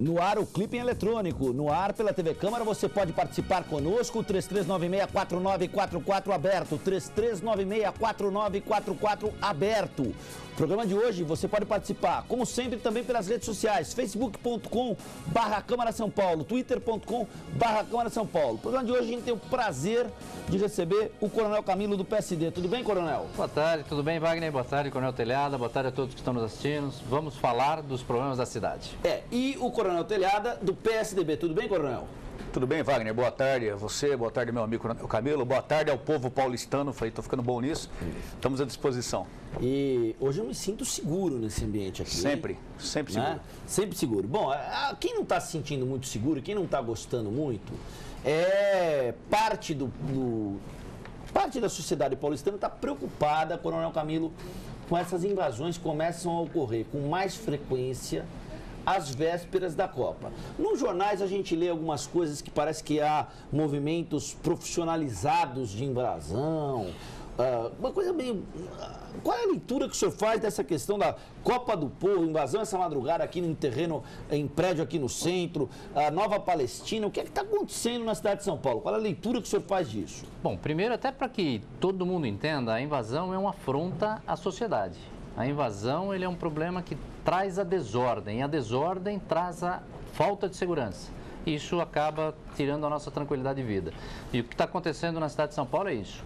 No ar, o Clipping Eletrônico. No ar, pela TV Câmara, você pode participar conosco. 3396-4944 aberto. 3396-4944 aberto. O programa de hoje você pode participar, como sempre, também pelas redes sociais. facebook.com/Câmara São Paulo, twitter.com/Câmara São Paulo. O programa de hoje a gente tem o prazer de receber o Coronel Camilo do PSD. Tudo bem, Coronel? Boa tarde, tudo bem, Wagner? Boa tarde, Coronel Telhada. Boa tarde a todos que estão nos assistindo. Vamos falar dos problemas da cidade. E o Coronel Telhada do PSDB. Tudo bem, Coronel? Tudo bem, Wagner? Boa tarde a você, boa tarde, meu amigo Camilo, boa tarde ao povo paulistano. Falei, estou ficando bom nisso. Estamos à disposição. E hoje eu me sinto seguro nesse ambiente aqui. Sempre, sempre seguro. Né? Sempre seguro. Bom, quem não está se sentindo muito seguro, quem não está gostando muito, parte da sociedade paulistana está preocupada, Coronel Camilo, com essas invasões que começam a ocorrer com mais frequência às vésperas da Copa. Nos jornais a gente lê algumas coisas que parece que há movimentos profissionalizados de invasão, uma coisa meio... Qual é a leitura que o senhor faz dessa questão da Copa do Povo, invasão essa madrugada aqui no terreno, em prédio aqui no centro, a Nova Palestina? O que é que está acontecendo na cidade de São Paulo? Qual é a leitura que o senhor faz disso? Bom, primeiro, até para que todo mundo entenda, a invasão é uma afronta à sociedade. A invasão ele é um problema que traz a desordem. E a desordem traz a falta de segurança. Isso acaba tirando a nossa tranquilidade de vida. E o que está acontecendo na cidade de São Paulo é isso.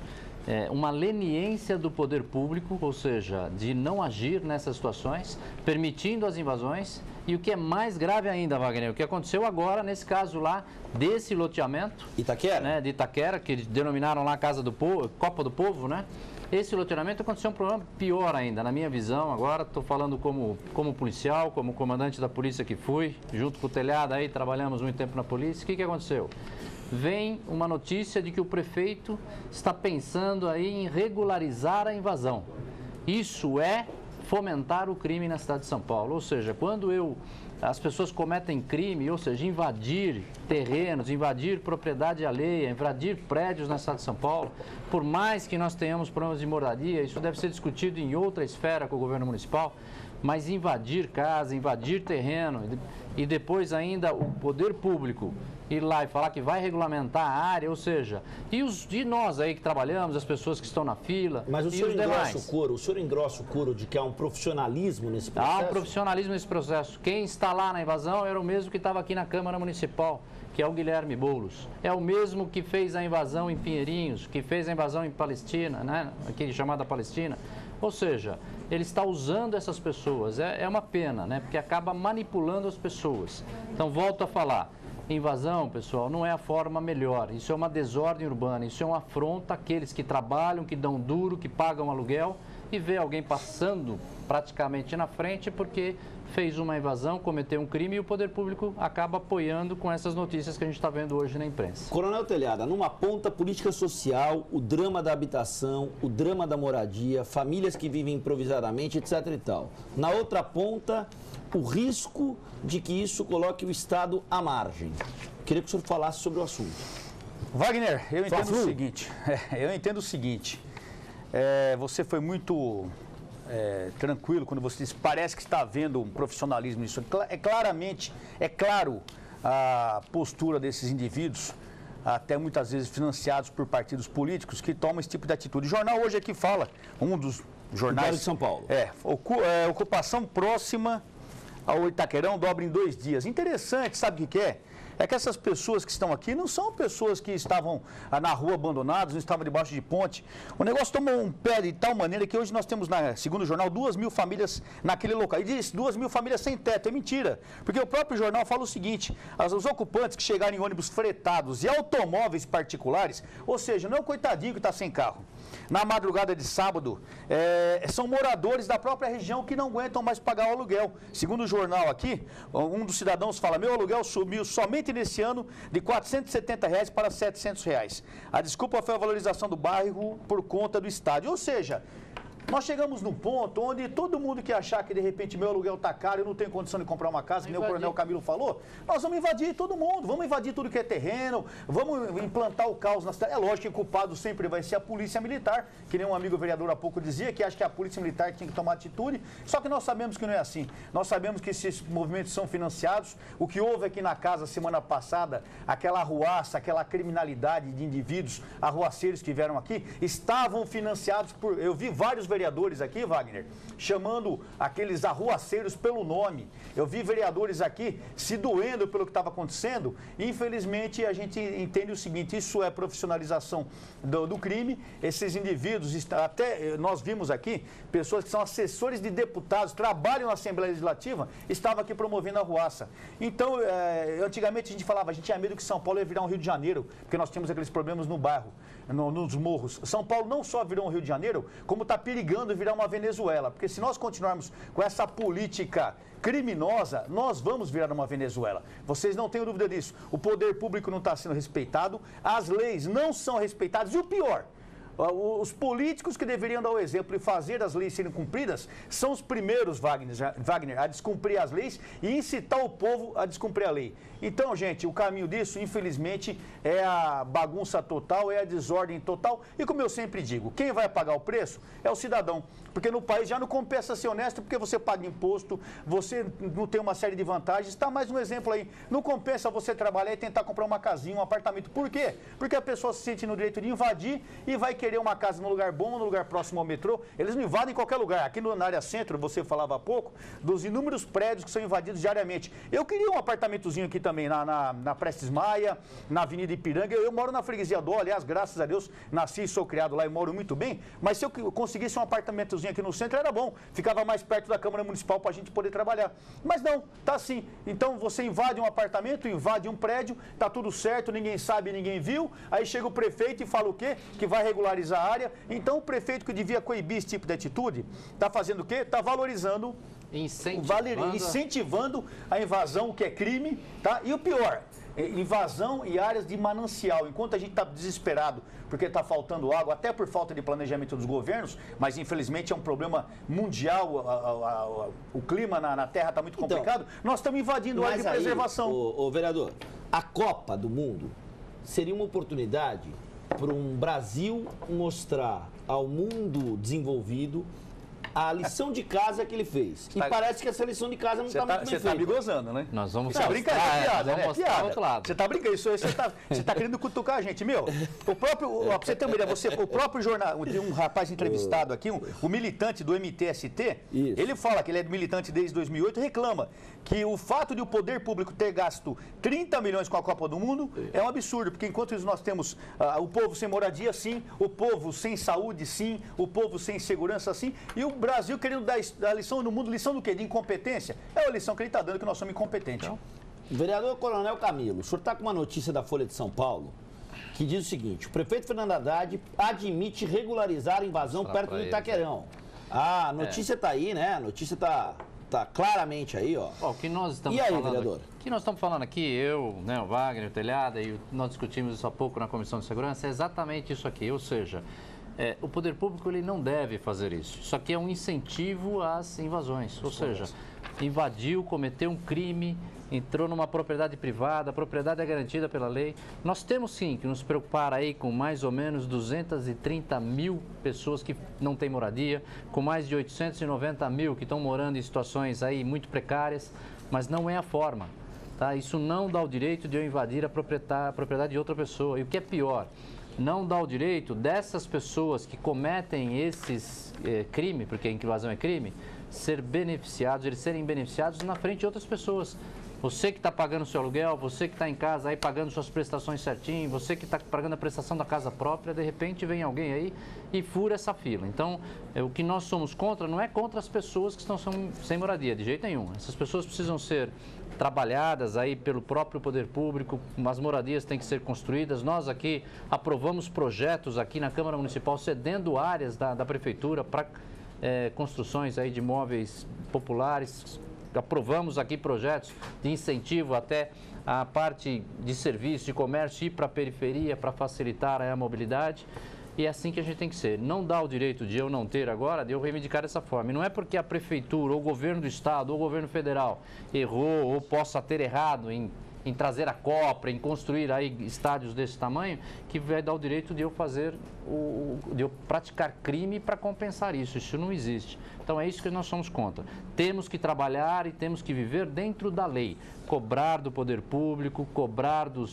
Uma leniência do poder público, ou seja, de não agir nessas situações, permitindo as invasões. E o que é mais grave ainda, Wagner, o que aconteceu agora, nesse caso lá, desse loteamento... Itaquera? Né, de Itaquera, que denominaram lá Casa do Povo, Copa do Povo, né? Esse loteamento aconteceu um problema pior ainda, na minha visão. Agora estou falando como policial, como comandante da polícia que fui, junto com o Telhada aí, trabalhamos muito tempo na polícia. O que aconteceu? Vem uma notícia de que o prefeito está pensando aí em regularizar a invasão. Isso é fomentar o crime na cidade de São Paulo. Ou seja, quando as pessoas cometem crime, ou seja, invadir terrenos, invadir propriedade alheia, invadir prédios na cidade de São Paulo, por mais que nós tenhamos problemas de moradia, isso deve ser discutido em outra esfera com o governo municipal, mas invadir casa, invadir terreno e depois ainda o poder público ir lá e falar que vai regulamentar a área, ou seja, e nós aí que trabalhamos, as pessoas que estão na fila, mas o e senhor os demais. O senhor engrossa o couro de que há um profissionalismo nesse processo? Há um profissionalismo nesse processo. Quem está lá na invasão era o mesmo que estava aqui na Câmara Municipal, que é o Guilherme Boulos. É o mesmo que fez a invasão em Pinheirinhos, que fez a invasão em Palestina, né? Aqui chamada Palestina. Ou seja, ele está usando essas pessoas. É uma pena, né? Porque acaba manipulando as pessoas. Então, volto a falar. Invasão, pessoal, não é a forma melhor. Isso é uma desordem urbana. Isso é uma afronta àqueles que trabalham, que dão duro, que pagam aluguel e vê alguém passando praticamente na frente porque fez uma invasão, cometeu um crime e o poder público acaba apoiando com essas notícias que a gente está vendo hoje na imprensa. Coronel Telhada, numa ponta política social, o drama da habitação, o drama da moradia, famílias que vivem improvisadamente, etc. e tal. Na outra ponta, o risco de que isso coloque o Estado à margem. Queria que o senhor falasse sobre o assunto. Wagner, eu entendo o seguinte. Você foi muito tranquilo quando você disse, parece que está havendo um profissionalismo nisso. É claro a postura desses indivíduos, até muitas vezes financiados por partidos políticos, que tomam esse tipo de atitude. O jornal hoje aqui fala, um dos jornais... de São Paulo. Ocupação próxima ao Itaquerão dobra em 2 dias. Interessante, sabe o que é? É que essas pessoas que estão aqui não são pessoas que estavam na rua abandonadas, não estavam debaixo de ponte. O negócio tomou um pé de tal maneira que hoje nós temos, segundo o jornal, 2.000 famílias naquele local. E diz 2.000 famílias sem teto. É mentira. Porque o próprio jornal fala o seguinte, os ocupantes que chegaram em ônibus fretados e automóveis particulares, ou seja, não é o coitadinho que está sem carro. Na madrugada de sábado, são moradores da própria região que não aguentam mais pagar o aluguel. Segundo o jornal aqui, um dos cidadãos fala, meu aluguel subiu somente nesse ano de R$ 470 para R$ 700. A desculpa foi a valorização do bairro por conta do estádio. Ou seja, Nós chegamos num ponto onde todo mundo que achar que de repente meu aluguel está caro, eu não tenho condição de comprar uma casa, que nem o Coronel Camilo falou, nós vamos invadir todo mundo, vamos invadir tudo que é terreno, vamos implantar o caos na cidade. É lógico que o culpado sempre vai ser a polícia militar, que nem um amigo vereador há pouco dizia, que acha que a polícia militar tinha que tomar atitude, só que nós sabemos que não é assim. Nós sabemos que esses movimentos são financiados. O que houve aqui na casa semana passada, aquela arruaça, aquela criminalidade de indivíduos arruaceiros que vieram aqui, estavam financiados por... Eu vi vários vereadores aqui, Wagner, chamando aqueles arruaceiros pelo nome. Eu vi vereadores aqui se doendo pelo que estava acontecendo. Infelizmente, a gente entende o seguinte, isso é profissionalização do crime. Esses indivíduos, até nós vimos aqui, pessoas que são assessores de deputados, trabalham na Assembleia Legislativa, estavam aqui promovendo a arruaça. Então, antigamente a gente falava, a gente tinha medo que São Paulo ia virar um Rio de Janeiro, porque nós tínhamos aqueles problemas no bairro, nos morros. São Paulo não só virou um Rio de Janeiro, como está perigando virar uma Venezuela, porque se nós continuarmos com essa política criminosa, nós vamos virar uma Venezuela. Vocês não tenham dúvida disso. O poder público não está sendo respeitado, as leis não são respeitadas e o pior, os políticos que deveriam dar o exemplo e fazer as leis serem cumpridas são os primeiros, Wagner, a descumprir as leis e incitar o povo a descumprir a lei. Então, gente, o caminho disso, infelizmente, é a bagunça total, é a desordem total. E como eu sempre digo, quem vai pagar o preço é o cidadão. Porque no país já não compensa ser honesto, porque você paga imposto, você não tem uma série de vantagens. Está mais um exemplo aí. Não compensa você trabalhar e tentar comprar uma casinha, um apartamento. Por quê? Porque a pessoa se sente no direito de invadir e vai querer uma casa num lugar bom, num lugar próximo ao metrô. Eles não invadem em qualquer lugar. Aqui na área centro, você falava há pouco, dos inúmeros prédios que são invadidos diariamente. Eu queria um apartamentozinho aqui também, na Prestes Maia, na Avenida Ipiranga. Eu moro na freguesia do, aliás, graças a Deus, nasci e sou criado lá e moro muito bem. Mas se eu conseguisse um apartamentozinho aqui no centro, era bom. Ficava mais perto da Câmara Municipal para a gente poder trabalhar. Mas não, tá assim. Então você invade um apartamento, invade um prédio, tá tudo certo, ninguém sabe, ninguém viu. Aí chega o prefeito e fala o quê? Que vai regularizar a área. Então o prefeito que devia coibir esse tipo de atitude, tá fazendo o quê? Tá valorizando, incentivando a invasão, que é crime, tá? E o pior, invasão em áreas de manancial. Enquanto a gente está desesperado porque está faltando água, até por falta de planejamento dos governos, mas infelizmente é um problema mundial, o clima na Terra está muito complicado, nós estamos invadindo área de preservação. Ô, vereador, a Copa do Mundo seria uma oportunidade para um Brasil mostrar ao mundo desenvolvido a lição de casa que ele fez. E parece que essa lição de casa não está muito bem feita. Você está me gozando, né? Nós vamos mostrar. Piada, né? Piada. Outro lado. Você está brincando, você está querendo cutucar a gente. Meu, o próprio, pra você ter uma ideia, o próprio jornal, tem um rapaz entrevistado aqui, o militante do MTST, ele fala que ele é militante desde 2008 e reclama que o fato de o poder público ter gasto 30 milhões com a Copa do Mundo é um absurdo, porque enquanto isso nós temos o povo sem moradia, sim, o povo sem saúde, sim, o povo sem segurança, sim, e o Brasil querendo dar lição no mundo, lição do quê? De incompetência? É a lição que ele está dando, que nós somos incompetentes. Então, vereador Coronel Camilo, o senhor está com uma notícia da Folha de São Paulo que diz o seguinte: o prefeito Fernando Haddad admite regularizar a invasão perto do Itaquerão. A notícia está aí, né? A notícia está claramente aí, ó. O que nós estamos falando, vereador? O que nós estamos falando aqui, eu, né, o Wagner, o Telhada, e nós discutimos isso há pouco na Comissão de Segurança, é exatamente isso aqui, ou seja, o poder público ele não deve fazer isso. Isso aqui é um incentivo às invasões, ou seja, invadiu, cometeu um crime, entrou numa propriedade privada, a propriedade é garantida pela lei. Nós temos sim que nos preocupar aí com mais ou menos 230 mil pessoas que não têm moradia, com mais de 890 mil que estão morando em situações aí muito precárias, mas não é a forma, tá? Isso não dá o direito de eu invadir a propriedade de outra pessoa. E o que é pior, não dá o direito dessas pessoas que cometem esses crimes, porque a invasão é crime, eles serem beneficiados na frente de outras pessoas. Você que está pagando o seu aluguel, você que está em casa aí pagando suas prestações certinho, você que está pagando a prestação da casa própria, de repente vem alguém aí e fura essa fila. Então, o que nós somos contra não é contra as pessoas que estão sem moradia, de jeito nenhum. Essas pessoas precisam ser trabalhadas aí pelo próprio poder público, as moradias têm que ser construídas. Nós aqui aprovamos projetos aqui na Câmara Municipal cedendo áreas da Prefeitura para construções aí de imóveis populares. Aprovamos aqui projetos de incentivo até a parte de serviço, de comércio, ir para a periferia para facilitar a mobilidade. E é assim que a gente tem que ser. Não dá o direito de eu não ter agora, de eu reivindicar dessa forma. E não é porque a prefeitura, ou o governo do estado, ou o governo federal errou ou possa ter errado em trazer a Copa, em construir aí estádios desse tamanho, que vai dar o direito de eu fazer, de eu praticar crime para compensar isso. Isso não existe. Então é isso que nós somos contra. Temos que trabalhar e temos que viver dentro da lei. Cobrar do poder público, cobrar do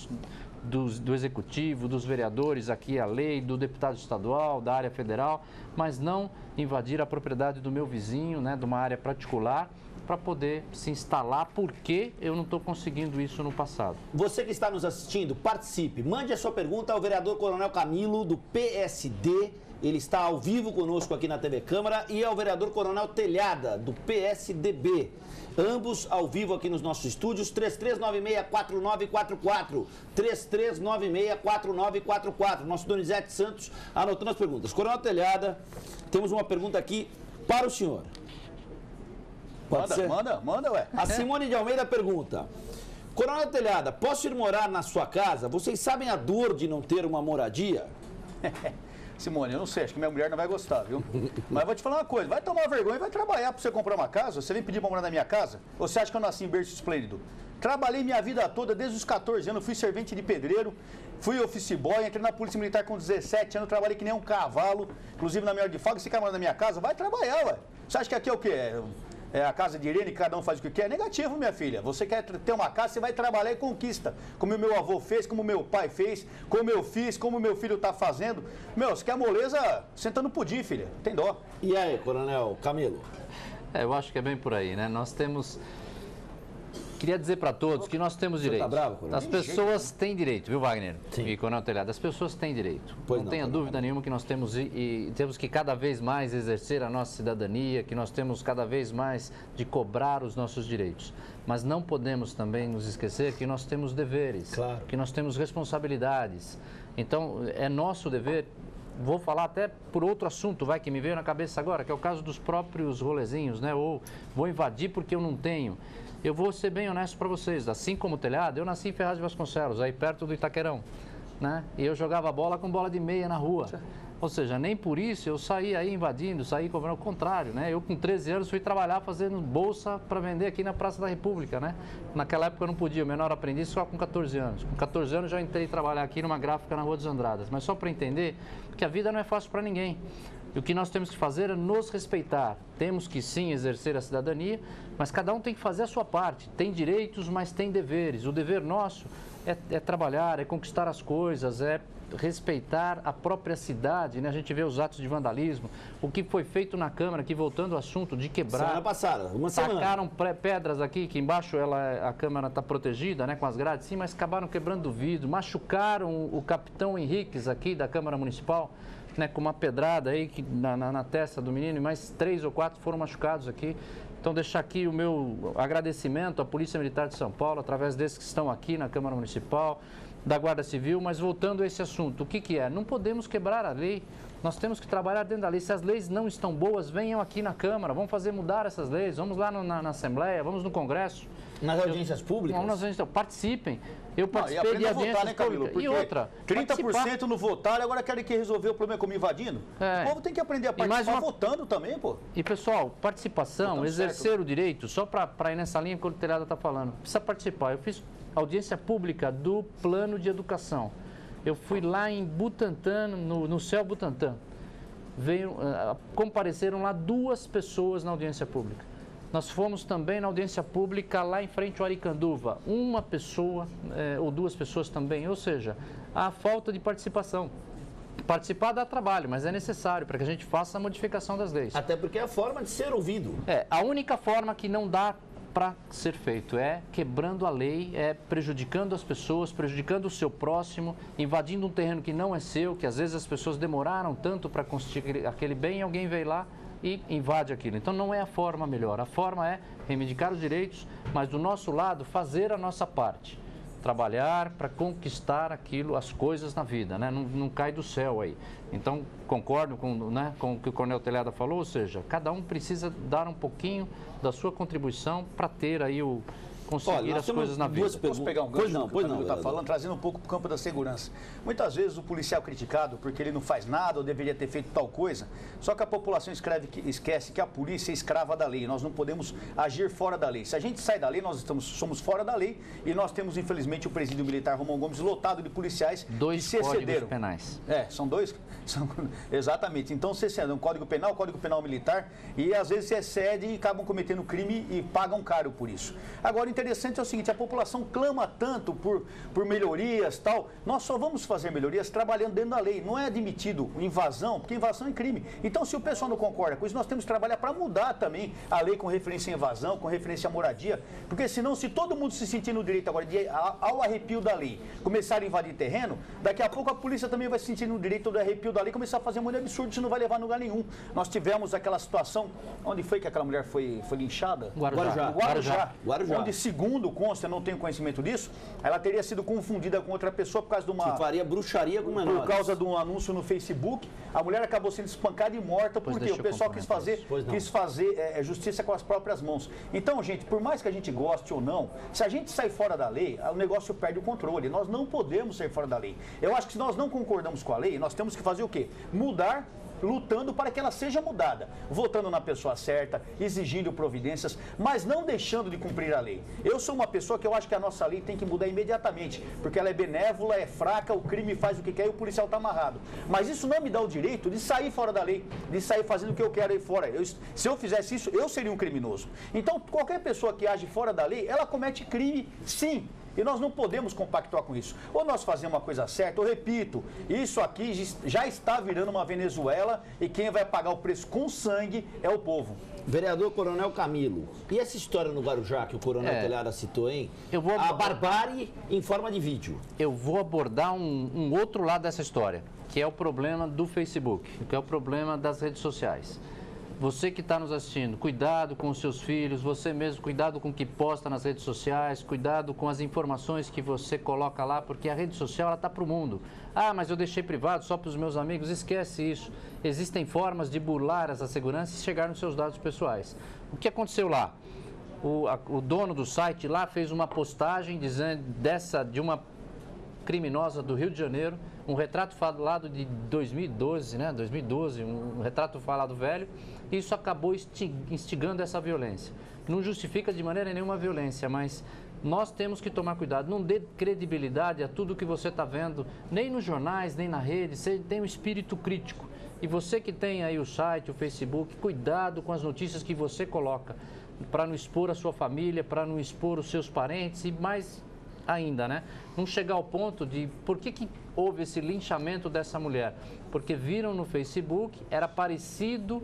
executivo, dos vereadores, aqui a lei, do deputado estadual, da área federal, mas não invadir a propriedade do meu vizinho, né, de uma área particular, para poder se instalar, porque eu não estou conseguindo isso no passado. Você que está nos assistindo, participe. Mande a sua pergunta ao vereador Coronel Camilo, do PSD. Ele está ao vivo conosco aqui na TV Câmara. E ao vereador Coronel Telhada, do PSDB. Ambos ao vivo aqui nos nossos estúdios. 3396-4944. 3396-4944. Nosso Donizete Santos anotando as perguntas. Coronel Telhada, temos uma pergunta aqui para o senhor. Manda, ué. A Simone de Almeida pergunta: Coronel Telhada, posso ir morar na sua casa? Vocês sabem a dor de não ter uma moradia? Simone, eu não sei, acho que minha mulher não vai gostar, viu? Mas vou te falar uma coisa, vai tomar vergonha e vai trabalhar para você comprar uma casa. Você vem pedir para morar na minha casa? Ou você acha que eu nasci em berço esplêndido? Trabalhei minha vida toda, desde os 14 anos, fui servente de pedreiro, fui office boy, entrei na Polícia Militar com 17 anos, trabalhei que nem um cavalo, inclusive na minha hora de folga. Você quer morar na minha casa? Vai trabalhar, ué. Você acha que aqui é o quê? É a casa de Irene, cada um faz o que quer? Negativo, minha filha. Você quer ter uma casa, você vai trabalhar e conquista. Como o meu avô fez, como o meu pai fez, como eu fiz, como o meu filho está fazendo. Meu, você quer moleza, senta no pudim, filha. Tem dó. E aí, Coronel Camilo? Eu acho que é bem por aí, né? Nós temos... Queria dizer para todos que nós temos direito. Tá bravo, Coronel? As pessoas têm direito, viu, Wagner? Sim. E Coronel Telhado, as pessoas têm direito. Pois não não, tenha Coronel. dúvida nenhuma que nós temos e temos que cada vez mais exercer a nossa cidadania, que nós temos cada vez mais de cobrar os nossos direitos. Mas não podemos também nos esquecer que nós temos deveres, Claro. que nós temos responsabilidades. Então, é nosso dever. Vou falar até por outro assunto, que me veio na cabeça agora, que é o caso dos próprios rolezinhos, né? Ou vou invadir porque eu não tenho. Eu vou ser bem honesto para vocês, assim como o Telhado, eu nasci em Ferraz de Vasconcelos, aí perto do Itaquerão, né? E eu jogava bola com bola de meia na rua. Ou seja, nem por isso eu saí aí invadindo, saí cobrando, o contrário, né? Eu com 13 anos fui trabalhar fazendo bolsa para vender aqui na Praça da República, né? Naquela época eu não podia, o menor aprendiz só com 14 anos. Com 14 anos já entrei trabalhar aqui numa gráfica na Rua dos Andradas, mas só para entender que a vida não é fácil para ninguém. E o que nós temos que fazer é nos respeitar. Temos que sim exercer a cidadania, mas cada um tem que fazer a sua parte. Tem direitos, mas tem deveres. O dever nosso é trabalhar, é conquistar as coisas, é respeitar a própria cidade, né? A gente vê os atos de vandalismo, o que foi feito na Câmara, aqui voltando ao assunto de quebrar. Semana passada, uma semana. Tacaram pedras aqui, que embaixo a Câmara está protegida, né, com as grades, sim, mas acabaram quebrando o vidro, machucaram o capitão Henriques aqui da Câmara Municipal, né, com uma pedrada aí na testa do menino, e mais 3 ou 4 foram machucados aqui. Então, deixar aqui o meu agradecimento à Polícia Militar de São Paulo, através desses que estão aqui na Câmara Municipal, da Guarda Civil, mas voltando a esse assunto, o que é? Não podemos quebrar a lei, nós temos que trabalhar dentro da lei. Se as leis não estão boas, venham aqui na Câmara, vamos fazer mudar essas leis, vamos lá na Assembleia, vamos no Congresso. Nas audiências públicas? Vamos nas audiências, participem. Eu Não, participei de a audiências votar, né, Camilo? públicas. E outra, 30% no votar, agora querem que resolver o problema como invadindo. É. O povo tem que aprender a E mais participar uma- votando também, pô. E, pessoal, participação, Votando exercer certo. o direito, só para ir nessa linha que o Telhado está falando, precisa participar. Eu fiz audiência pública do Plano de Educação. Eu fui lá em Butantã, no Céu Butantã. Compareceram lá 2 pessoas na audiência pública. Nós fomos também na audiência pública lá em frente ao Aricanduva. 1 pessoa ou 2 pessoas também. Ou seja, a falta de participação. Participar dá trabalho, mas é necessário para que a gente faça a modificação das leis. Até porque é a forma de ser ouvido. A única forma que não dá para ser feito é quebrando a lei, é prejudicando as pessoas, prejudicando o seu próximo, invadindo um terreno que não é seu, que às vezes as pessoas demoraram tanto para constituir aquele bem e alguém veio lá e invade aquilo. Então não é a forma melhor. A forma é reivindicar os direitos, mas do nosso lado fazer a nossa parte. Trabalhar para conquistar aquilo, as coisas na vida, né? Não cai do céu aí. Então, concordo com o que o Coronel Telhada falou, ou seja, cada um precisa dar um pouquinho da sua contribuição para ter aí conseguir as coisas na vida. Posso pegar um gancho Pois não, está falando, trazendo um pouco para o campo da segurança. Muitas vezes o policial é criticado porque ele não faz nada ou deveria ter feito tal coisa, só que a população esquece que a polícia é escrava da lei, nós não podemos agir fora da lei. Se a gente sai da lei, nós somos fora da lei e nós temos, infelizmente, o presídio militar Romão Gomes lotado de policiais que se excederam. Penais. São dois? Exatamente. Então, se excedem, um código penal militar, e às vezes se excede e acabam cometendo crime e pagam caro por isso. Agora, interessante é o seguinte, a população clama tanto por melhorias, tal, nós só vamos fazer melhorias trabalhando dentro da lei, não é admitido invasão, porque invasão é crime. Então, se o pessoal não concorda com isso, nós temos que trabalhar para mudar também a lei com referência à invasão, com referência à moradia, porque senão, se todo mundo se sentir no direito agora, ao arrepio da lei, começar a invadir terreno, daqui a pouco a polícia também vai se sentir no direito do arrepio da lei, começar a fazer muito absurdo, isso não vai levar a lugar nenhum. Nós tivemos aquela situação, onde foi que aquela mulher foi linchada? Guarujá. Onde, segundo consta, eu não tenho conhecimento disso, ela teria sido confundida com outra pessoa por causa de uma... Que faria bruxaria com menores. Por causa de um anúncio no Facebook, a mulher acabou sendo espancada e morta, porque o pessoal quis fazer justiça com as próprias mãos. Então, gente, por mais que a gente goste ou não, se a gente sair fora da lei, o negócio perde o controle. Nós não podemos sair fora da lei. Eu acho que se nós não concordamos com a lei, nós temos que fazer o quê? Mudar, lutando para que ela seja mudada, votando na pessoa certa, exigindo providências, mas não deixando de cumprir a lei. Eu sou uma pessoa que eu acho que a nossa lei tem que mudar imediatamente, porque ela é benévola, é fraca, o crime faz o que quer e o policial está amarrado. Mas isso não me dá o direito de sair fora da lei, de sair fazendo o que eu quero aí fora. Se eu fizesse isso, eu seria um criminoso. Então, qualquer pessoa que age fora da lei, ela comete crime, sim. E nós não podemos compactuar com isso. Ou nós fazemos uma coisa certa, eu repito, isso aqui já está virando uma Venezuela e quem vai pagar o preço com sangue é o povo. Vereador Coronel Camilo, e essa história no Guarujá que o Coronel Telhada citou, hein? A barbárie em forma de vídeo. Eu vou abordar um outro lado dessa história, que é o problema do Facebook, que é o problema das redes sociais. Você que está nos assistindo, cuidado com os seus filhos, você mesmo, cuidado com o que posta nas redes sociais, cuidado com as informações que você coloca lá, porque a rede social ela está para o mundo. Ah, mas eu deixei privado só para os meus amigos, esquece isso. Existem formas de burlar essa segurança e chegar nos seus dados pessoais. O que aconteceu lá? O dono do site lá fez uma postagem dizendo de uma criminosa do Rio de Janeiro, um retrato falado de 2012, né? 2012, um retrato falado velho. Isso acabou instigando essa violência. Não justifica de maneira nenhuma a violência, mas nós temos que tomar cuidado. Não dê credibilidade a tudo que você está vendo, nem nos jornais, nem na rede. Você tem um espírito crítico. E você que tem aí o site, o Facebook, cuidado com as notícias que você coloca, para não expor a sua família, para não expor os seus parentes e mais ainda, né? Não chegar ao ponto de... Por que houve esse linchamento dessa mulher? Porque viram no Facebook, era parecido...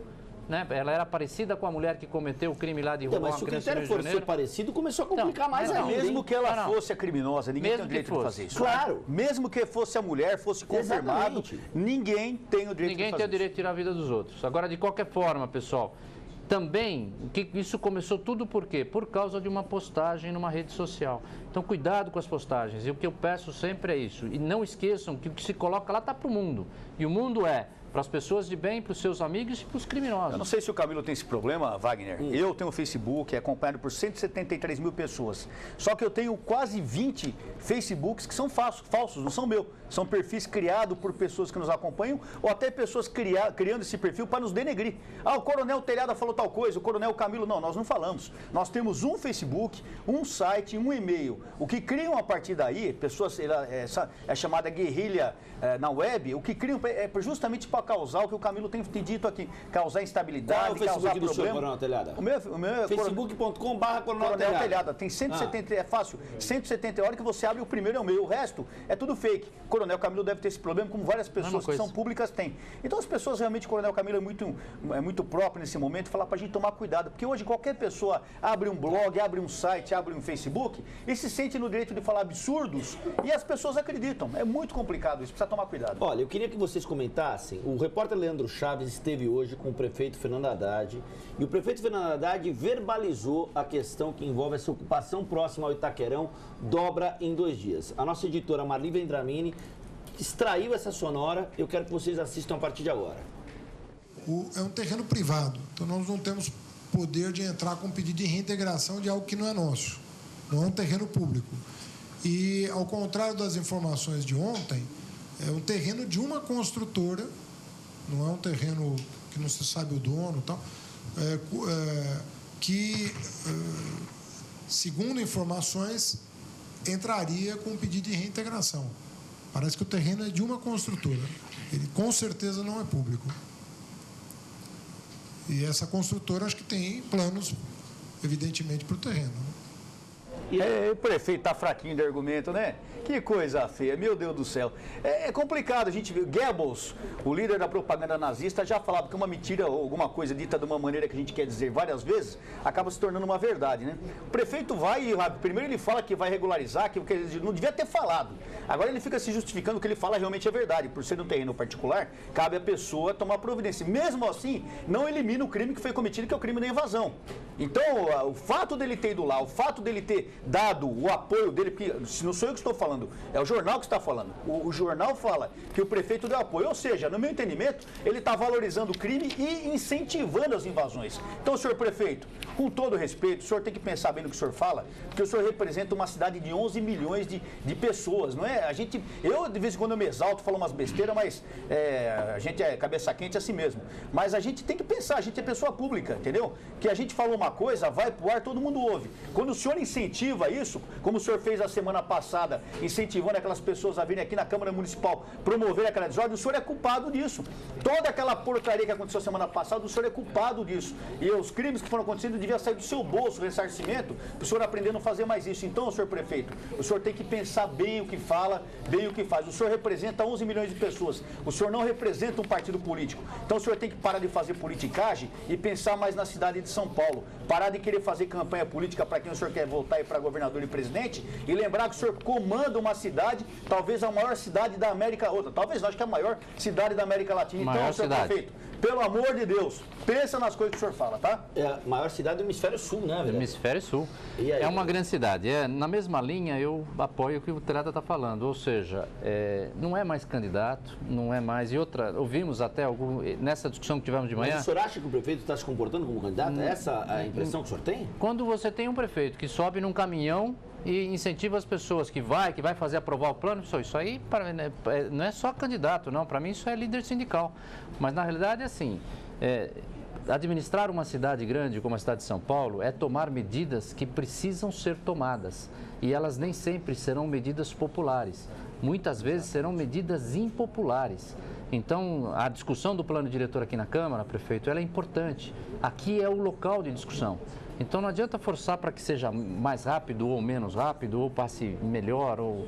Né? Ela era parecida com a mulher que cometeu o crime lá de roubar uma criança no Rio de Janeiro. Se o critério for ser parecido, começou a complicar mais ainda. Mesmo que ela fosse a criminosa, ninguém tem o direito de fazer isso. Claro. Mesmo que fosse a mulher, fosse confirmado, ninguém tem o direito de fazer isso. Ninguém tem o direito de tirar a vida dos outros. Agora, de qualquer forma, pessoal, também, isso começou tudo por quê? Por causa de uma postagem numa rede social. Então, cuidado com as postagens. E o que eu peço sempre é isso. E não esqueçam que o que se coloca lá está para o mundo. E o mundo é para as pessoas de bem, para os seus amigos e para os criminosos. Eu não sei se o Camilo tem esse problema, Wagner. Eu tenho o Facebook, é acompanhado por 173 mil pessoas. Só que eu tenho quase 20 Facebooks que são falsos, não são meus. São perfis criados por pessoas que nos acompanham ou até pessoas criando esse perfil para nos denegrir. Ah, o Coronel Telhada falou tal coisa, o Coronel Camilo... Não, nós não falamos. Nós temos um Facebook, um site, um e-mail. O que criam a partir daí, pessoas... É chamada guerrilha na web, o que criam é justamente para causar o que o Camilo tem dito aqui. Causar instabilidade, causar problema. Do seu, Coronel Telhada? O meu é facebook.com/Coronel Telhada. Tem 170, é fácil. 170 horas que você abre, o primeiro é o meu. O resto é tudo fake. Coronel Camilo deve ter esse problema, como várias pessoas que são públicas têm. Então as pessoas realmente, Coronel Camilo é muito próprio nesse momento, falar pra gente tomar cuidado, porque hoje qualquer pessoa abre um blog, abre um site, abre um Facebook e se sente no direito de falar absurdos e as pessoas acreditam. É muito complicado isso, precisa tomar cuidado. Olha, eu queria que vocês comentassem, o repórter Leandro Chaves esteve hoje com o prefeito Fernando Haddad e o prefeito Fernando Haddad verbalizou a questão que envolve essa ocupação próxima ao Itaquerão, dobra em 2 dias. A nossa editora Marli Vendramini extraiu essa sonora, eu quero que vocês assistam a partir de agora. É um terreno privado, então nós não temos poder de entrar com pedido de reintegração de algo que não é nosso. não é um terreno público. E, ao contrário das informações de ontem, é um terreno de uma construtora, não é um terreno que não se sabe o dono e tal, que, segundo informações, entraria com um pedido de reintegração. Parece que o terreno é de uma construtora. Ele, com certeza, não é público. E essa construtora, acho que tem planos, evidentemente, para o terreno. O prefeito está fraquinho de argumento, né? Que coisa feia, meu Deus do céu. É complicado, a gente viu. Goebbels, o líder da propaganda nazista, já falava que uma mentira ou alguma coisa dita de uma maneira que a gente quer dizer várias vezes, acaba se tornando uma verdade, né? O prefeito vai e primeiro ele fala que vai regularizar, que ele não devia ter falado. Agora ele fica se justificando que ele fala realmente é verdade. Por ser um terreno particular, cabe à pessoa tomar providência. Mesmo assim, não elimina o crime que foi cometido, que é o crime da invasão. Então, o fato dele ter ido lá, o fato dele ter dado o apoio dele, porque não sou eu que estou falando, é o jornal que está falando. O jornal fala que o prefeito deu apoio, ou seja, no meu entendimento, ele está valorizando o crime e incentivando as invasões. Então, senhor prefeito, com todo respeito, o senhor tem que pensar bem no que o senhor fala, porque o senhor representa uma cidade de 11 milhões de pessoas, não é? Eu, de vez em quando, eu me exalto, falo umas besteiras, mas a gente é cabeça quente assim mesmo. Mas a gente tem que pensar, a gente é pessoa pública, entendeu? Que a gente falou uma coisa, vai pro ar, todo mundo ouve. Quando o senhor incentiva isso, como o senhor fez a semana passada, incentivando aquelas pessoas a virem aqui na Câmara Municipal promover aquela desordem, o senhor é culpado disso. Toda aquela porcaria que aconteceu semana passada, o senhor é culpado disso. E os crimes que foram acontecendo deviam sair do seu bolso, ressarcimento, para o senhor aprender a não fazer mais isso. Então, senhor prefeito, o senhor tem que pensar bem o que fala, bem o que faz. O senhor representa 11 milhões de pessoas. O senhor não representa um partido político. Então, o senhor tem que parar de fazer politicagem e pensar mais na cidade de São Paulo. Parar de querer fazer campanha política para quem o senhor quer voltar e para governador e presidente, e lembrar que o senhor comanda uma cidade, talvez a maior cidade da América, talvez não, acho que é a maior cidade da América Latina. Então, senhor prefeito, pelo amor de Deus, pensa nas coisas que o senhor fala, tá? É a maior cidade do Hemisfério Sul, né, velho? Hemisfério Sul. É uma grande cidade. Na mesma linha, eu apoio o que o Trata está falando, ou seja, não é mais candidato, não é mais... E outra, ouvimos até nessa discussão que tivemos de manhã... Mas o senhor acha que o prefeito está se comportando como candidato? É essa a impressão que o senhor tem? Quando você tem um prefeito que sobe num caminhão e incentiva as pessoas que vai fazer aprovar o plano, isso aí não é só candidato, não. Para mim isso é líder sindical. Mas na realidade é assim, administrar uma cidade grande como a cidade de São Paulo é tomar medidas que precisam ser tomadas. E elas nem sempre serão medidas populares. Muitas vezes serão medidas impopulares. Então, a discussão do plano diretor aqui na Câmara, prefeito, ela é importante. Aqui é o local de discussão. Então, não adianta forçar para que seja mais rápido ou menos rápido, ou passe melhor, ou...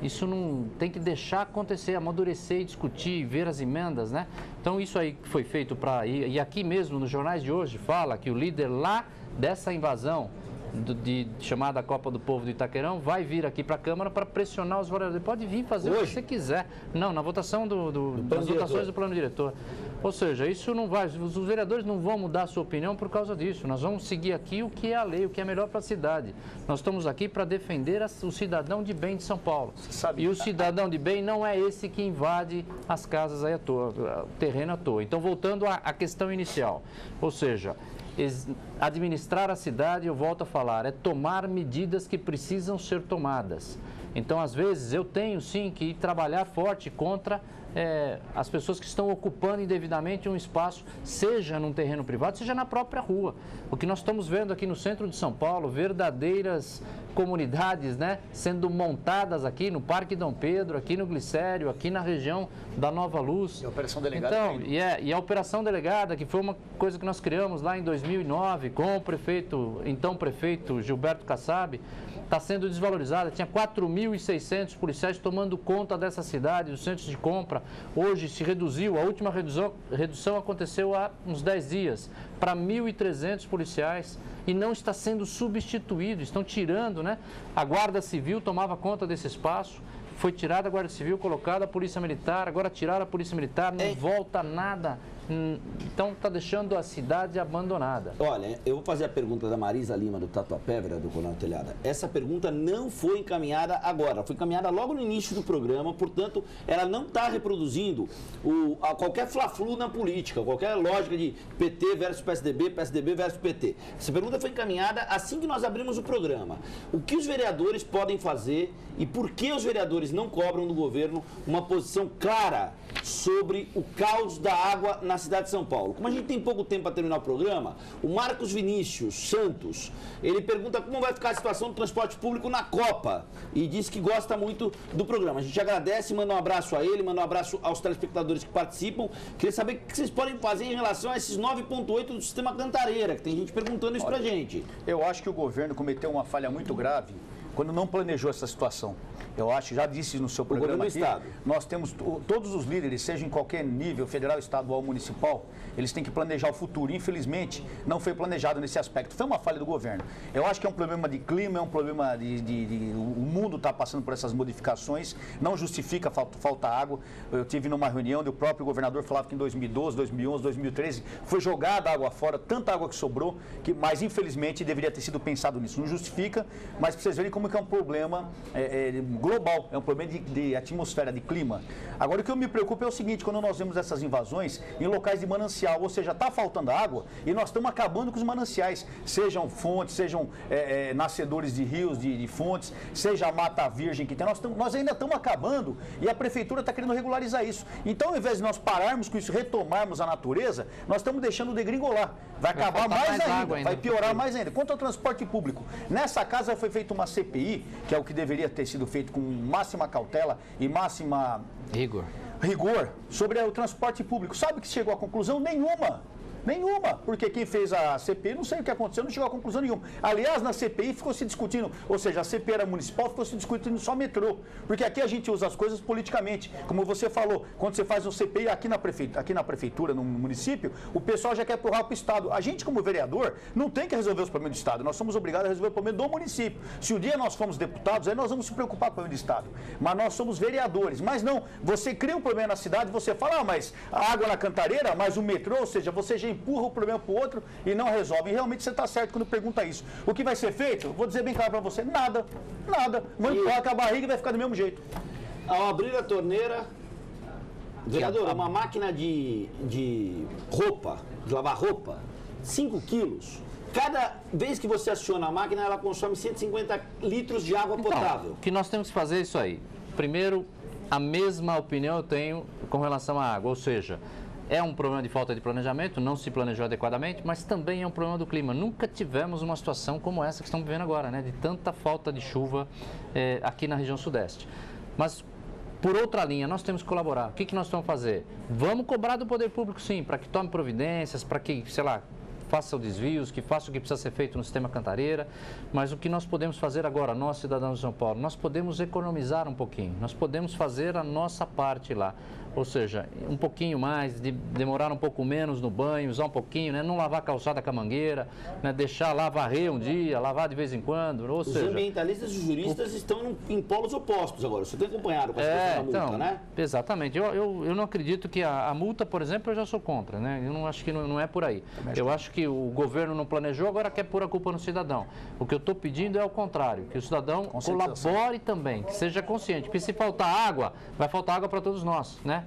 Isso não tem que deixar acontecer, amadurecer e discutir, ver as emendas, né? Então, isso aí que foi feito para... E aqui mesmo, nos jornais de hoje, fala que o líder lá dessa invasão, chamada Copa do Povo do Itaquerão, vai vir aqui para a Câmara para pressionar os vereadores. Pode vir fazer o que você quiser. Não, na votação das votações do plano diretor. Ou seja, isso não vai... Os vereadores não vão mudar a sua opinião por causa disso. Nós vamos seguir aqui o que é a lei, o que é melhor para a cidade. Nós estamos aqui para defender o cidadão de bem de São Paulo. E o cidadão de bem não é esse que invade as casas aí à toa, o terreno à toa. Então, voltando à questão inicial. Ou seja... Administrar a cidade, eu volto a falar, é tomar medidas que precisam ser tomadas. Então, às vezes, eu tenho sim que trabalhar forte contra as pessoas que estão ocupando indevidamente um espaço, seja num terreno privado, seja na própria rua. O que nós estamos vendo aqui no centro de São Paulo, verdadeiras comunidades, né, sendo montadas aqui no Parque Dom Pedro, aqui no Glicério, aqui na região da Nova Luz. E a Operação Delegada. Então, e a Operação Delegada, que foi uma coisa que nós criamos lá em 2009 com o então prefeito Gilberto Kassab, está sendo desvalorizada. Tinha 4.600 policiais tomando conta dessa cidade, dos centros de compra. Hoje se reduziu, a última redução aconteceu há uns 10 dias, para 1.300 policiais e não está sendo substituído, estão tirando, né? A Guarda Civil tomava conta desse espaço, foi tirada a Guarda Civil, colocada a Polícia Militar, agora tiraram a Polícia Militar, não volta nada Então está deixando a cidade abandonada. Olha, eu vou fazer a pergunta da Marisa Lima, do Tatuapé, vereador Coronel Telhada. Essa pergunta não foi encaminhada agora, foi encaminhada logo no início do programa, portanto, ela não está reproduzindo qualquer fla-flu na política, qualquer lógica de PT versus PSDB, PSDB versus PT. Essa pergunta foi encaminhada assim que nós abrimos o programa. O que os vereadores podem fazer e por que os vereadores não cobram do governo uma posição clara sobre o caos da água na cidade de São Paulo? Como a gente tem pouco tempo para terminar o programa, o Marcos Vinícius Santos, ele pergunta como vai ficar a situação do transporte público na Copa e diz que gosta muito do programa. A gente agradece, manda um abraço a ele, manda um abraço aos telespectadores que participam. Queria saber o que vocês podem fazer em relação a esses 9,8 do sistema Cantareira, que tem gente perguntando isso pra gente. Eu acho que o governo cometeu uma falha muito grave quando não planejou essa situação. Eu acho, já disse no seu programa aqui, nós temos todos os líderes, seja em qualquer nível, federal, estadual, municipal, eles têm que planejar o futuro. Infelizmente, não foi planejado nesse aspecto. Foi uma falha do governo. Eu acho que é um problema de clima, é um problema o mundo está passando por essas modificações, não justifica falta água. Eu tive numa reunião onde o próprio governador falava que em 2012, 2011, 2013 foi jogada água fora, tanta água que sobrou, mas infelizmente deveria ter sido pensado nisso. Não justifica, mas para vocês verem como que é um problema global, é um problema de atmosfera, de clima. Agora, o que eu me preocupo é o seguinte, quando nós vemos essas invasões em locais de manancial, ou seja, está faltando água e nós estamos acabando com os mananciais, sejam fontes, sejam nascedores de rios, de fontes, seja a mata virgem que tem, nós ainda estamos acabando e a prefeitura está querendo regularizar isso. Então, ao invés de nós pararmos com isso, retomarmos a natureza, nós estamos deixando degringolar. Vai acabar mais ainda, vai piorar mais ainda. Quanto ao transporte público, nessa casa foi feita uma CPI, que é o que deveria ter sido feito com máxima cautela e máxima rigor sobre o transporte público. Sabe que chegou à conclusão? Nenhuma, porque quem fez a CPI, não sei o que aconteceu, não chegou a conclusão nenhuma. Aliás, na CPI ficou se discutindo, ou seja, a CPI era municipal, ficou se discutindo só metrô, porque aqui a gente usa as coisas politicamente. Como você falou, quando você faz um CPI aqui na prefeitura, no município, o pessoal já quer empurrar para o Estado. A gente, como vereador, não tem que resolver os problemas do Estado, nós somos obrigados a resolver o problema do município. Se um dia nós formos deputados, aí nós vamos se preocupar com o problema do Estado. Mas nós somos vereadores. Mas não, você cria um problema na cidade, você fala, mas a água na Cantareira, mas o metrô, ou seja, você já empurra o problema para o outro e não resolve. E realmente você está certo quando pergunta isso. O que vai ser feito? Vou dizer bem claro para você, nada. Vamos empurrar com a barriga e vai ficar do mesmo jeito. Ao abrir a torneira, vereador, uma máquina de roupa, de lavar roupa, 5 quilos. Cada vez que você aciona a máquina, ela consome 150 litros de água potável. O que nós temos que fazer é isso aí. Primeiro, a mesma opinião eu tenho com relação à água, ou seja, é um problema de falta de planejamento, não se planejou adequadamente, mas também é um problema do clima. Nunca tivemos uma situação como essa que estamos vivendo agora, né? De tanta falta de chuva aqui na região sudeste. Mas, por outra linha, nós temos que colaborar. O que nós vamos fazer? Vamos cobrar do poder público, sim, para que tome providências, para que, sei lá, faça os desvios, que faça o que precisa ser feito no sistema Cantareira, mas o que nós podemos fazer agora, nós cidadãos de São Paulo, nós podemos economizar um pouquinho, nós podemos fazer a nossa parte lá, ou seja, um pouquinho mais, demorar um pouco menos no banho, usar um pouquinho, né? Não lavar a calçada com a mangueira, né? Deixar lá varrer um dia, lavar de vez em quando, ou seja... Os ambientalistas e os juristas estão em polos opostos agora, você tem acompanhado com essa questão da multa, né? Exatamente, eu não acredito que a multa, por exemplo, eu já sou contra, né? Eu não acho que não é por aí. Eu acho que o governo não planejou, agora quer pôr a culpa no cidadão. O que eu estou pedindo é o contrário, que o cidadão colabore também, que seja consciente, porque se faltar água, vai faltar água para todos nós, né?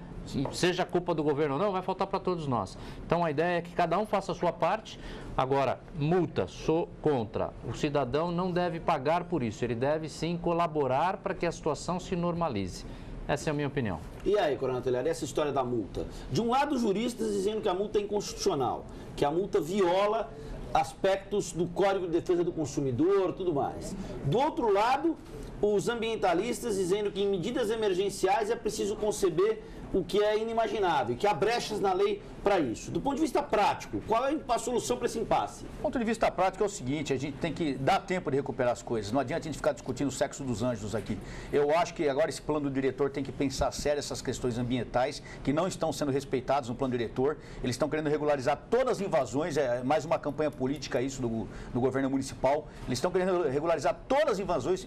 Seja a culpa do governo ou não, vai faltar para todos nós. Então a ideia é que cada um faça a sua parte. Agora, multa, sou contra. O cidadão não deve pagar por isso, ele deve sim colaborar para que a situação se normalize. Essa é a minha opinião. E aí, Coronel Telhada, essa história da multa? De um lado, juristas dizendo que a multa é inconstitucional, que a multa viola aspectos do Código de Defesa do Consumidor, tudo mais. Do outro lado, os ambientalistas dizendo que em medidas emergenciais é preciso conceber o que é inimaginável, que há brechas na lei para isso. Do ponto de vista prático, qual é a solução para esse impasse? Do ponto de vista prático é o seguinte, a gente tem que dar tempo de recuperar as coisas. Não adianta a gente ficar discutindo o sexo dos anjos aqui. Eu acho que agora esse plano do diretor tem que pensar sério essas questões ambientais que não estão sendo respeitadas no plano diretor. Eles estão querendo regularizar todas as invasões, é mais uma campanha política isso do governo municipal. Eles estão querendo regularizar todas as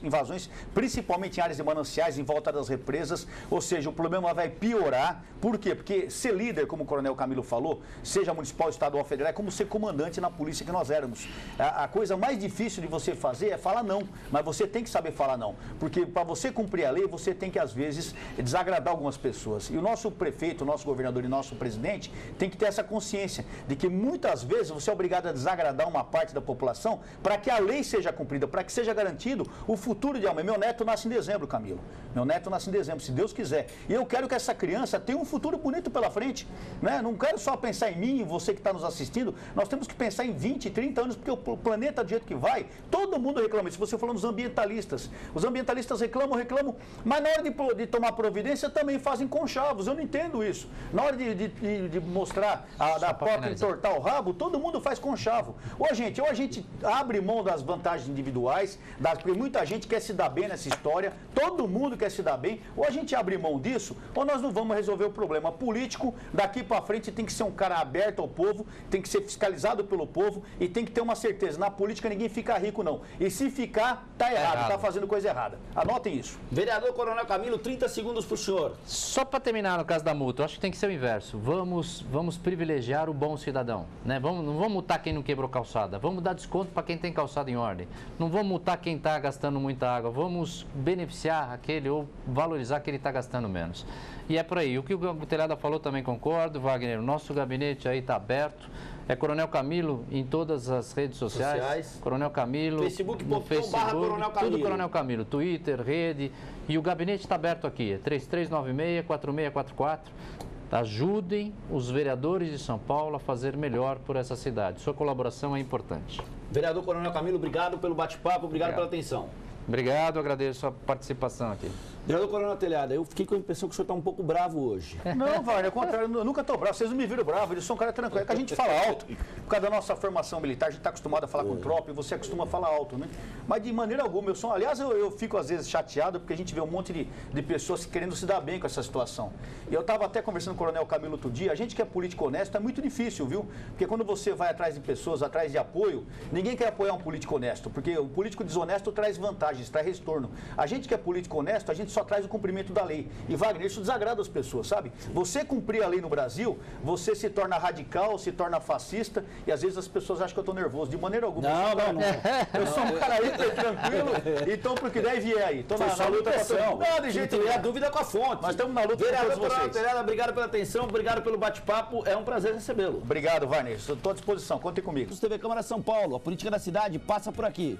invasões, principalmente em áreas de mananciais, em volta das represas. Ou seja, o problema vai piorar. liderar. Por quê? Porque ser líder, como o Coronel Camilo falou, seja municipal, estadual, federal, é como ser comandante na polícia que nós éramos. A coisa mais difícil de você fazer é falar não, mas você tem que saber falar não. Porque para você cumprir a lei, você tem que, às vezes, desagradar algumas pessoas. E o nosso prefeito, o nosso governador e nosso presidente tem que ter essa consciência de que muitas vezes você é obrigado a desagradar uma parte da população para que a lei seja cumprida, para que seja garantido o futuro de amanhã. Meu neto nasce em dezembro, Camilo. Meu neto nasce em dezembro, se Deus quiser. E eu quero que essa criança tenha um futuro bonito pela frente, né? Não quero só pensar em mim, você que está nos assistindo, nós temos que pensar em 20, 30 anos, porque o planeta do jeito que vai, todo mundo reclama. Se você falando dos ambientalistas, os ambientalistas reclamam, mas na hora de tomar providência também fazem conchavos, eu não entendo isso. Na hora de mostrar, da porta entortar o rabo, todo mundo faz conchavo. Ou a gente abre mão das vantagens individuais, porque muita gente quer se dar bem nessa história, todo mundo quer se dar bem, ou a gente abre mão disso, ou nós não vamos resolver o problema. Político, daqui para frente, tem que ser um cara aberto ao povo, tem que ser fiscalizado pelo povo e tem que ter uma certeza. Na política ninguém fica rico, não. E se ficar, tá errado, tá fazendo coisa errada. Anotem isso. Vereador Coronel Camilo, 30 segundos para o senhor. Só para terminar no caso da multa, eu acho que tem que ser o inverso. Vamos privilegiar o bom cidadão, né? Não vamos multar quem não quebrou calçada, vamos dar desconto para quem tem calçada em ordem. Não vamos multar quem está gastando muita água, vamos beneficiar aquele ou valorizar quem está gastando menos. E é por aí. O que o Telhada falou também concordo, Wagner. O nosso gabinete aí está aberto. É Coronel Camilo em todas as redes sociais. Coronel Camilo. Facebook.com/Coronel Camilo. Tudo Coronel Camilo. Twitter, rede. E o gabinete está aberto aqui. É 3396-4644. Ajudem os vereadores de São Paulo a fazer melhor por essa cidade. Sua colaboração é importante. Vereador Coronel Camilo, obrigado pelo bate-papo, obrigado pela atenção. Obrigado, agradeço a participação aqui. Vereador Coronel Telhada, eu fiquei com a impressão que o senhor está um pouco bravo hoje. Não, Wagner, ao contrário, eu nunca estou bravo, vocês não me viram bravo, eu sou um cara tranquilo. É que a gente fala alto, por causa da nossa formação militar, a gente está acostumado a falar com tropa e você acostuma a falar alto, né? Mas de maneira alguma, aliás, eu fico às vezes chateado porque a gente vê um monte de pessoas querendo se dar bem com essa situação. E eu estava até conversando com o Coronel Camilo outro dia, a gente que é político honesto é muito difícil, viu? Porque quando você vai atrás de pessoas, atrás de apoio, ninguém quer apoiar um político honesto, porque o político desonesto traz vantagens, traz retorno. A gente que é político honesto, a gente só traz o cumprimento da lei. E, Wagner, isso desagrada as pessoas, sabe? Você cumprir a lei no Brasil, você se torna radical, se torna fascista, e às vezes as pessoas acham que eu estou nervoso. De maneira alguma. Não. Eu sou um cara hiper tranquilo, então pro que der e vier aí. Estou na luta com a todo mundo. Não, de jeito nenhum. A dúvida é com a fonte. Nós estamos na luta com todos vocês. Telhada, obrigado pela atenção, obrigado pelo bate-papo. É um prazer recebê-lo. Obrigado, Wagner. Estou à disposição. Contem comigo. TV Câmara São Paulo, a política da cidade passa por aqui.